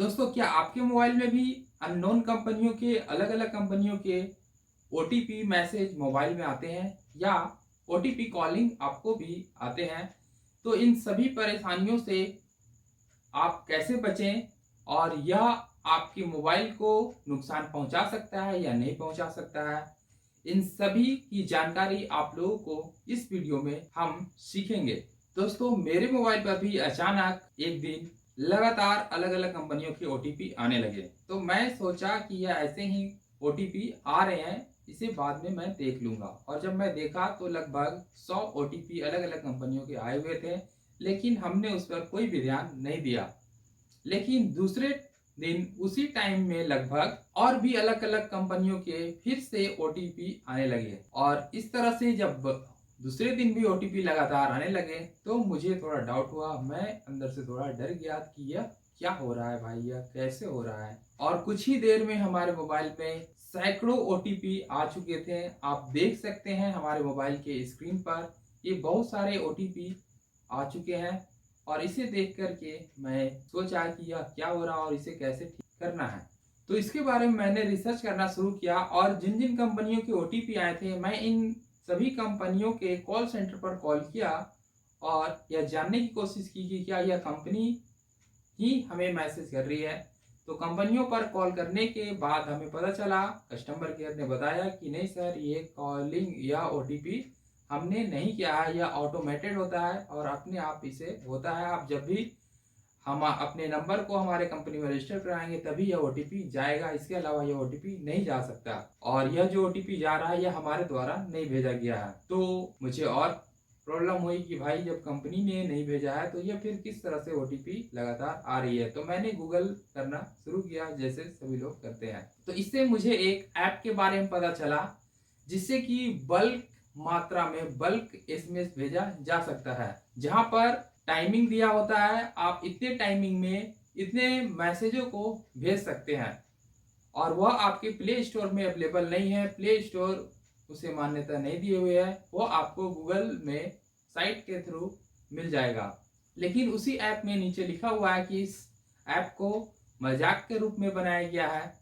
दोस्तों, क्या आपके मोबाइल में भी अननोन कंपनियों के अलग-अलग कंपनियों के ओटीपी मैसेज मोबाइल में आते हैं या ओटीपी कॉलिंग आपको भी आते हैं? तो इन सभी परेशानियों से आप कैसे बचें और यह आपके मोबाइल को नुकसान पहुंचा सकता है या नहीं पहुंचा सकता है? इन सभी की जानकारी आप लोगों को इस वीडियो में हम सीखेंगे। दोस्तों, मेरे मोबाइल पर भी अचानक एक दिन लगातार अलग-अलग कंपनियों के ओटीपी आने लगे। तो मैं सोचा कि यह ऐसे ही ओटीपी आ रहे हैं, इसे बाद में मैं देख लूँगा। और जब मैं देखा तो लगभग 100 ओटीपी अलग-अलग कंपनियों के आए हुए थे, लेकिन हमने उस पर कोई भी ध्यान नहीं दिया। लेकिन दूसरे दिन उसी टाइम में लगभग और भी अलग-अलग कंपनियों के फिर से ओटीपी आने लगे और इस तरह से जब दूसरे दिन भी ओटीपी लगातार आने लगे तो मुझे थोड़ा डाउट हुआ। मैं अंदर से थोड़ा डर गया कि यह क्या हो रहा है भाई, यह कैसे हो रहा है? और कुछ ही देर में हमारे मोबाइल में सैकड़ों ओटीपी आ चुके थे। आप देख सकते हैं हमारे मोबाइल के स्क्रीन पर ये बहुत सारे ओटीपी आ चुके हैं और इसे देख कर के मैं सोचा कि यह क्या हो रहा है और इसे कैसे ठीक करना है। तो इसके बारे में मैंने रिसर्च करना शुरू किया और जिन-जिन कंपनियों के ओटीपी आए थे, मैं इन सभी कंपनियों के कॉल सेंटर पर कॉल किया और यह जानने की कोशिश की कि क्या यह कंपनी ही हमें मैसेज कर रही है। तो कंपनियों पर कॉल करने के बाद हमें पता चला, कस्टमर केयर ने बताया कि नहीं सर, ये कॉलिंग या ओटीपी हमने नहीं किया है, यह ऑटोमेटेड होता है और अपने आप इसे होता है। आप जब भी हम अपने नंबर को हमारे कंपनी में रजिस्टर कराएंगे तभी यह ओटीपी जाएगा, इसके अलावा यह ओटीपी नहीं जा सकता और यह जो ओटीपी जा रहा है यह हमारे द्वारा नहीं भेजा गया है। तो मुझे और प्रॉब्लम हुई कि भाई, जब कंपनी ने नहीं भेजा है तो यह फिर किस तरह से ओटीपी लगातार आ रही है। तो मैंने गूगल करना शुरू किया जैसे सभी लोग करते हैं। तो इससे मुझे एक ऐप के बारे में पता चला जिससे कि बल्क मात्रा में बल्क एसएमएस भेजा जा सकता है, जहां पर टाइमिंग दिया होता है, आप इतने टाइमिंग में इतने मैसेजों को भेज सकते हैं और वह आपके प्ले स्टोर में अवेलेबल नहीं है। प्ले स्टोर उसे मान्यता नहीं दिए हुए है, वो आपको गूगल में साइट के थ्रू मिल जाएगा। लेकिन उसी ऐप में नीचे लिखा हुआ है कि इस ऐप को मजाक के रूप में बनाया गया है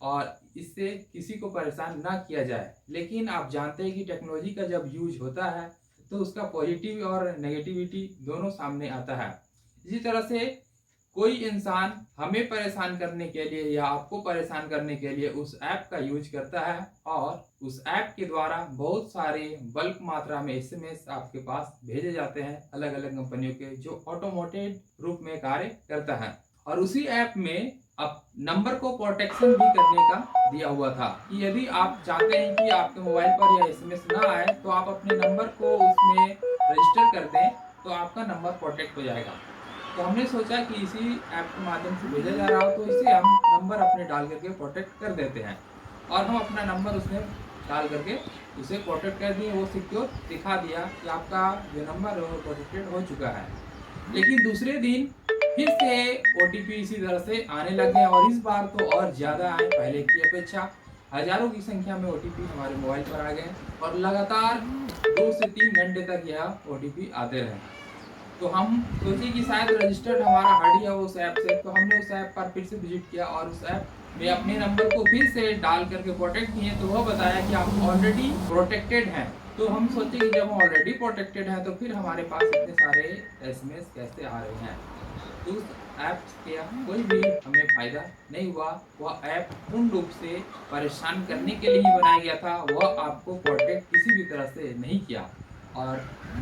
और इससे किसी को परेशान ना किया जाए। लेकिन आप जानते हैं कि टेक्नोलॉजी का जब यूज होता है तो उसका पॉजिटिव और नेगेटिविटी दोनों सामने आता है। इसी तरह से कोई इंसान हमें परेशान करने के लिए या आपको परेशान करने के लिए उस ऐप का यूज करता है और उस ऐप के द्वारा बहुत सारे बल्क मात्रा में एसएमएस आपके पास भेजे जाते हैं अलग अलग कंपनियों के, जो ऑटोमेटेड रूप में कार्य करता है। और उसी ऐप में अब नंबर को प्रोटेक्शन भी करने का दिया हुआ था कि यदि आप चाहते हैं कि आपके मोबाइल पर यह एसएमएस ना आए तो आप अपने नंबर को उसमें रजिस्टर कर दें, तो आपका नंबर प्रोटेक्ट हो जाएगा। तो हमने सोचा कि इसी ऐप के माध्यम से भेजा जा रहा हो तो इसे हम नंबर अपने डाल करके प्रोटेक्ट कर देते हैं और हम अपना नंबर उसमें डाल करके उसे प्रोटेक्ट कर दिए। वो सिक्योर दिखा दिया कि आपका जो नंबर है वो प्रोटेक्टेड हो चुका है। लेकिन दूसरे दिन फिर से ओटीपी इसी तरह से आने लगे और इस बार तो और ज़्यादा आए पहले की अपेक्षा। हज़ारों की संख्या में ओटीपी हमारे मोबाइल पर आ गए और लगातार 2 से 3 घंटे तक यह ओटीपी आते रहे। तो हम सोचे कि शायद रजिस्टर्ड हमारा हट गया उस ऐप से, तो हमने उस ऐप पर फिर से विजिट किया और उस ऐप में अपने नंबर को फिर से डाल करके प्रोटेक्ट किए तो वह बताया कि आप ऑलरेडी प्रोटेक्टेड हैं। तो हम सोचे कि जब हम ऑलरेडी प्रोटेक्टेड हैं तो फिर हमारे पास इतने सारे एसएमएस कैसे आ रहे हैं। तो उस ऐप के कोई भी हमें फायदा नहीं हुआ। वह ऐप पूर्ण रूप से परेशान करने के लिए ही बनाया गया था, वह आपको प्रोटेक्ट किसी भी तरह से नहीं किया। और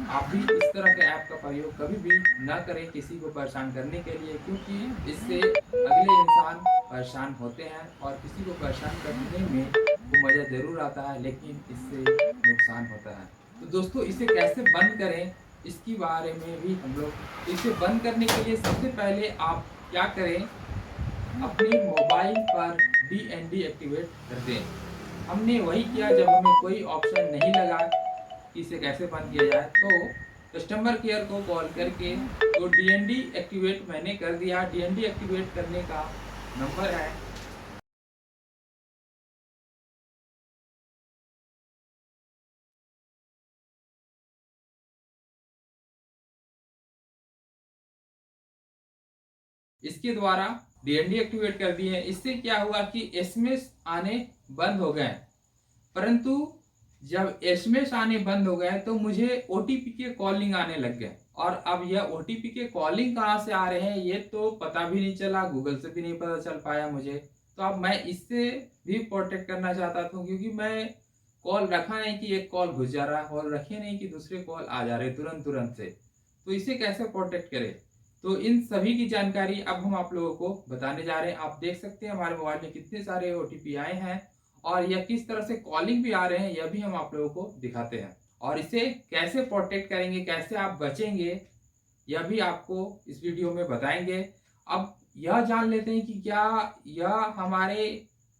आप भी इस तरह के ऐप का प्रयोग कभी भी ना करें किसी को परेशान करने के लिए, क्योंकि इससे अगले इंसान परेशान होते हैं और किसी को परेशान करने में वो मज़ा ज़रूर आता है, लेकिन इससे नुकसान होता है। तो दोस्तों, इसे कैसे बंद करें इसके बारे में भी हम लोग, तो इसे बंद करने के लिए सबसे पहले आप क्या करें, अपने मोबाइल पर डीएनडी एक्टिवेट कर दें। हमने वही किया जब हमें कोई ऑप्शन नहीं लगा कि इसे कैसे बंद किया जाए, तो कस्टमर केयर को कॉल करके तो डीएनडी एक्टिवेट मैंने कर दिया। डीएनडी एक्टिवेट करने का नंबर है इसके द्वारा डीएनडी एक्टिवेट कर दिए। इससे क्या हुआ कि एसएमएस आने बंद हो गए, परंतु जब एसएमएस आने बंद हो गए तो मुझे ओटीपी के कॉलिंग आने लग गए। और अब यह ओटीपी के कॉलिंग कहाँ से आ रहे हैं ये तो पता भी नहीं चला, गूगल से भी नहीं पता चल पाया मुझे। तो अब मैं इससे भी प्रोटेक्ट करना चाहता था, क्योंकि मैं कॉल रखा नहीं कि एक कॉल घुस जा रहा है, कॉल रखे नहीं कि दूसरे कॉल आ जा रहे तुरंत से। तो इसे कैसे प्रोटेक्ट करें, तो इन सभी की जानकारी अब हम आप लोगों को बताने जा रहे हैं। आप देख सकते हैं हमारे मोबाइल में कितने सारे ओटीपी आए हैं और यह किस तरह से कॉलिंग भी आ रहे हैं, यह भी हम आप लोगों को दिखाते हैं। और इसे कैसे प्रोटेक्ट करेंगे, कैसे आप बचेंगे, यह भी आपको इस वीडियो में बताएंगे। अब यह जान लेते हैं कि क्या यह हमारे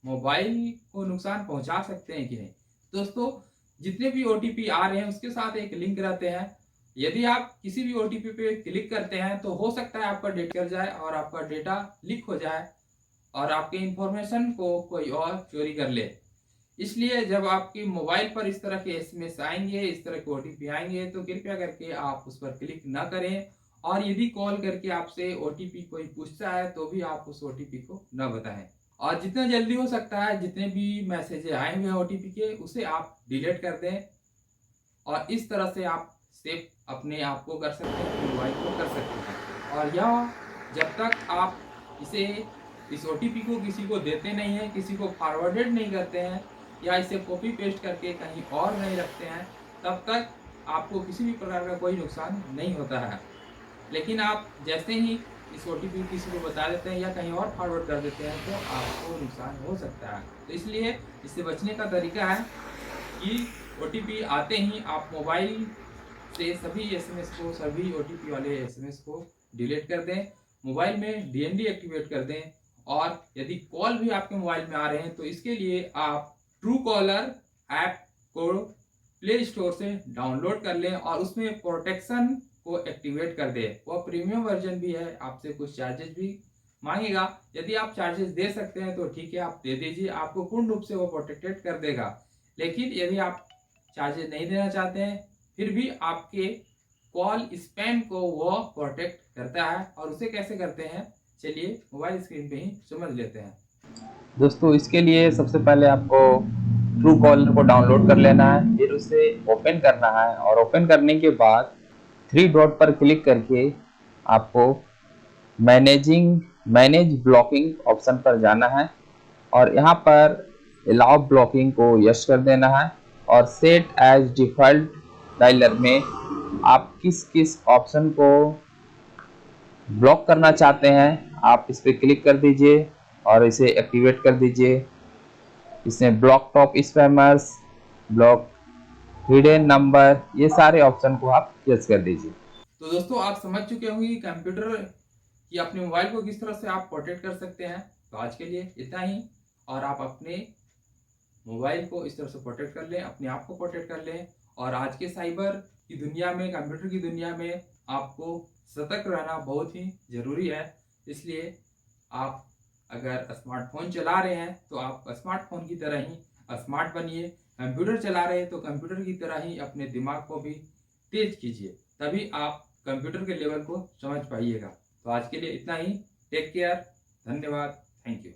मोबाइल को नुकसान पहुंचा सकते हैं कि नहीं। दोस्तों, जितने भी ओटीपी आ रहे हैं उसके साथ एक लिंक रहते हैं। यदि आप किसी भी ओटीपी पे क्लिक करते हैं तो हो सकता है आपका डेटा कर जाए और आपका डेटा लीक हो जाए और आपके इंफॉर्मेशन को कोई और चोरी कर ले। इसलिए जब आपके मोबाइल पर इस तरह के एसएमएस आएंगे, इस तरह के ओटीपी आएंगे, तो कृपया करके आप उस पर क्लिक ना करें। और यदि कॉल करके आपसे ओटीपी कोई पूछता है तो भी आप उस ओटीपी को ना बताएं। और जितना जल्दी हो सकता है जितने भी मैसेज आए हुए हैं ओटीपी के, उसे आप डिलीट कर दें। और इस तरह से आप सेफ अपने आप को कर सकते हैं, अपने मोबाइल को कर सकते हैं। और यह जब तक आप इस ओटीपी को किसी को देते नहीं हैं, किसी को फॉरवर्डेड नहीं करते हैं या इसे कॉपी पेस्ट करके कहीं और नहीं रखते हैं, तब तक आपको किसी भी प्रकार का कोई नुकसान नहीं होता है। लेकिन आप जैसे ही इस ओटीपी किसी को बता देते हैं या कहीं और फॉरवर्ड कर देते हैं तो आपको नुकसान हो सकता है। तो इसलिए इससे बचने का तरीका है कि ओटीपी आते ही आप मोबाइल से सभी एसएमएस को, सभी ओटीपी वाले एसएमएस को डिलीट कर दें, मोबाइल में डीएनडी एक्टिवेट कर दें। और यदि कॉल भी आपके मोबाइल में आ रहे हैं तो इसके लिए आप ट्रू कॉलर ऐप को प्ले स्टोर से डाउनलोड कर लें और उसमें प्रोटेक्शन को एक्टिवेट कर दें। वह प्रीमियम वर्जन भी है, आपसे कुछ चार्जेस भी मांगेगा। यदि आप चार्जेस दे सकते हैं तो ठीक है, आप दे दीजिए, आपको पूर्ण रूप से वो प्रोटेक्टेड कर देगा। लेकिन यदि आप चार्जेस नहीं देना चाहते हैं फिर भी आपके कॉल स्पैम को वो प्रोटेक्ट करता है। और उसे कैसे करते हैं, चलिए मोबाइल स्क्रीन पे ही समझ लेते हैं। दोस्तों, इसके लिए सबसे पहले आपको ट्रू कॉलर को डाउनलोड कर लेना है, फिर उसे ओपन करना है और ओपन करने के बाद थ्री डॉट पर क्लिक करके आपको मैनेज ब्लॉकिंग ऑप्शन पर जाना है और यहाँ पर अलाउ ब्लॉकिंग को यस कर देना है। और सेट एज डिफ़ॉल्ट डायलर में आप किस किस ऑप्शन को ब्लॉक करना चाहते हैं आप इस पर क्लिक कर दीजिए और इसे एक्टिवेट कर दीजिए। इसमें block top spammers, block hidden number, ये सारे ऑप्शन को आप यस कर दीजिए। तो दोस्तों, आप समझ चुके होंगे कि कंप्यूटर या अपने मोबाइल को किस तरह से आप प्रोटेक्ट कर सकते हैं। तो आज के लिए इतना ही। और आप अपने मोबाइल को इस तरह से प्रोटेक्ट कर लें, अपने आप को प्रोटेक्ट कर लें। और आज के साइबर की दुनिया में, कंप्यूटर की दुनिया में आपको सतर्क रहना बहुत ही ज़रूरी है। इसलिए आप अगर स्मार्टफोन चला रहे हैं तो आप स्मार्टफोन की तरह ही स्मार्ट बनिए। कंप्यूटर चला रहे हैं तो कंप्यूटर की तरह ही अपने दिमाग को भी तेज कीजिए, तभी आप कंप्यूटर के लेवल को समझ पाइएगा। तो आज के लिए इतना ही। टेक केयर, धन्यवाद, थैंक यू।